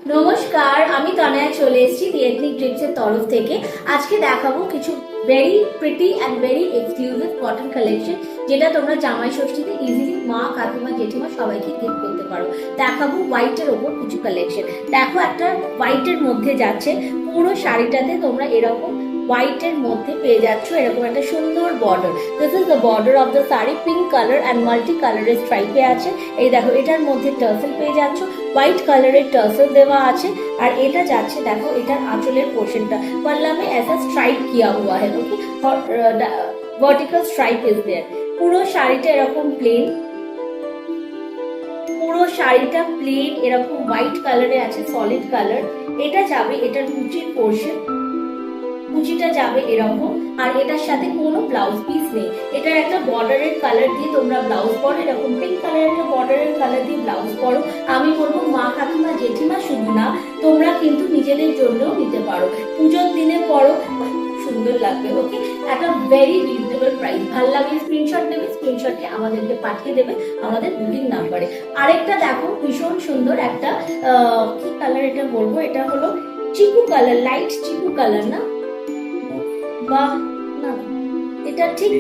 নমস্কার, আমি তনয়া চলে এসেছি দি এথনিক ড্রিপসের তরফ থেকে। আজকে দেখাবো কিছু very pretty and very exclusive cotton collection, যেটা তোমরা জামাই ষষ্ঠীতে ইজিলি মা, কাকিমা, জেঠিমা সবাইকে গিফট করতে পারো। দেখাবো হোয়াইটের ওপর কিছু কালেকশন। দেখো, একটা হোয়াইটের মধ্যে যাচ্ছে, পুরো শাড়িটাতে তোমরা এরকম হোয়াইটের মধ্যে পেয়ে যাচ্ছ এরকম একটা সুন্দর border. This is the border of the sari, pink colour and multi কালারের স্ট্রাইপে আছে। এই দেখো, এটার মধ্যে টার্সেল পেয়ে যাচ্ছ, হোয়াইট কালারের টার্সেল দেওয়া আছে। আর এটা যাচ্ছে, দেখো এটার আঁচলের পোর্শনটা पल्ला में ऐसा स्ट्राइप किया हुआ है, ओके, और वर्टिकल स्ट्राइप इज देयर। পুরো শাড়িটা এরকম প্লেন, পুরো শাড়িটা প্লেন এরকম হোয়াইট কালারে আছে, সলিড কালার। এটা যাবে এটার কুচির পোর্শন, কুচিটা যাবে এরকম। আর এটার সাথে কোনো ব্লাউজ পিস নেই। এটার একটা বর্ডারের কালার দিয়ে তোমরা ব্লাউজ পরো, এরকম পিঙ্ক কালারের একটা বর্ডারের কালার দিয়ে ব্লাউজ পরো। আমি বলবো মা, কাকিমা, জেঠিমা শুধু না, তোমরা কিন্তু নিজেদের জন্যও নিতে পারো, পুজোর দিনে পরো, সুন্দর লাগবে। ওকে, একটা ভেরি রিজনেবল প্রাইস। ভালো লাগলে স্ক্রিনশট নেবে, স্ক্রিনশটে আমাদেরকে পাঠিয়ে দেবে আমাদের বুকিং নাম্বারে। আরেকটা দেখো, ভীষণ সুন্দর একটা কি কালার এটা বলবো, এটা হলো চিকু কালার, লাইট চিকু কালার না, বা না, এটা ঠিক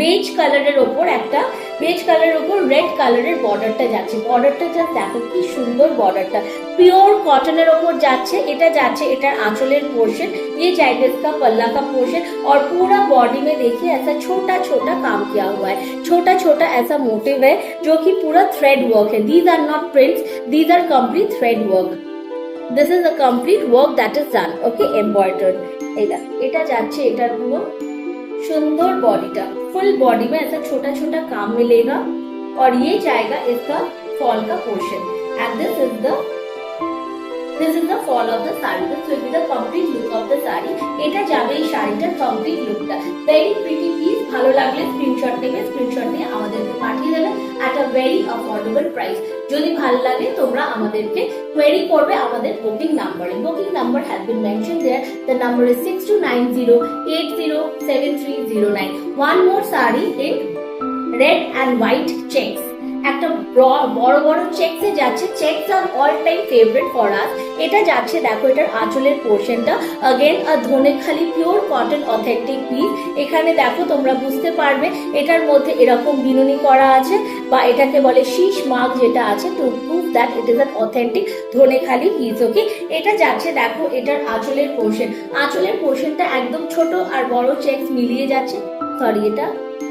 বেজ কালারের ওপর, একটা বেজ কালারের ওপর রেড কালারের বর্ডারটা যাচ্ছে। বর্ডারটা জাস্ট দেখো কি সুন্দর বর্ডারটা, পিওর কটনের ওপর যাচ্ছে। এটা যাচ্ছে এটার आंचलेर पोर्शन, ये जाएगा इसका पल्ला का पोर्शन। और पूरा बॉडी में देखिए ऐसा छोटा छोटा काम किया हुआ है, छोटा छोटा ऐसा मोटिव है जो कि पूरा थ्रेड वर्क है। These are not prints, these are complete thread work. This is a complete work that is done, okay, embroidered. এটা যাচ্ছে এটার পুরো सुंदर बॉडीটা, फुल बॉडी में ऐसा छोटा छोटा काम मिलेगा। और ये जाएगा इसका फॉल का portion, and this is the fall of the sari. This will be the complete look of the sari. এটা যাবে এই শাড়িটার কমপ্লিট লুকটা। Very pretty piece. ভালো লাগলে স্ক্রিনশট নেবে, স্ক্রিনশট নিয়ে আমাদেরকে পাঠিয়ে দেবে এট আ ভেরি অ্যাফোর্ডেবল প্রাইস। যদি ভালো লাগে তোমরা আমাদেরকে কোয়েরি করবে আমাদের বুকিং নাম্বারে। Booking number has been mentioned there. The number is 6290807309। One more sari in red and white checks, একটা বড় বড় চেকসে যাচ্ছে। Checks are all time favourite for us. এটা যাচ্ছে, দেখো এটার আঁচলের পোর্শনটা, again a Dhaniakhali pure cotton authentic piece. এখানে দেখো তোমরা বুঝতে পারবে এটার মধ্যে এরকম বিনুনি করা আছে, বা এটাকে বলে শীষ মার্ক যেটা আছে, to prove that it is an authentic Dhaniakhali piece. Okay, এটা যাচ্ছে, দেখো এটার আঁচলের পোর্শন, আঁচলের পোর্শনটা একদম ছোট আর বড় চেকস মিলিয়ে যাচ্ছে। সরি, এটা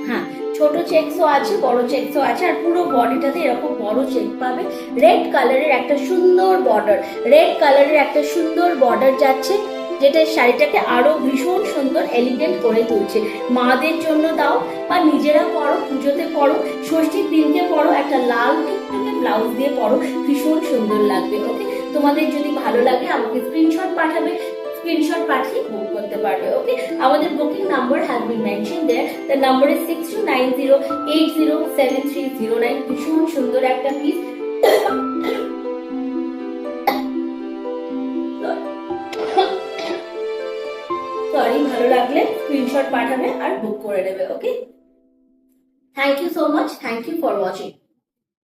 হ্যাঁ, ছোট চেকসও আছে, বড় চেকসও আছে। আর পুরো বডিটাতে এরকম বড় চেক পাবে। রেড কালারের একটা সুন্দর বর্ডার, রেড কালারের একটা সুন্দর বর্ডার যাচ্ছে, যেটা শাড়িটাকে আরো ভীষণ সুন্দর এলিগেন্ট করে তুলছে। মাদের জন্য দাও বা নিজেরা পরো, পুজোতে পরো, ষষ্ঠীর দিনকে পরো, একটা লাল টুকটুকে ব্লাউজ দিয়ে পরো, ভীষণ সুন্দর লাগবে। ওকে, তোমাদের যদি ভালো লাগে আমাকে স্ক্রিনশট পাঠাবে, স্ক্রিনশট পাঠিয়ে বুক করতে পারবে। ওকে, আমাদের booking number has been mentioned there. The number is 6290807309। ভীষণ সুন্দর একটা পিস। সরি, ভালো লাগলে স্ক্রিনশট পাঠাবে আর বুক করে নেবে। Okay, thank you so much, thank you for watching.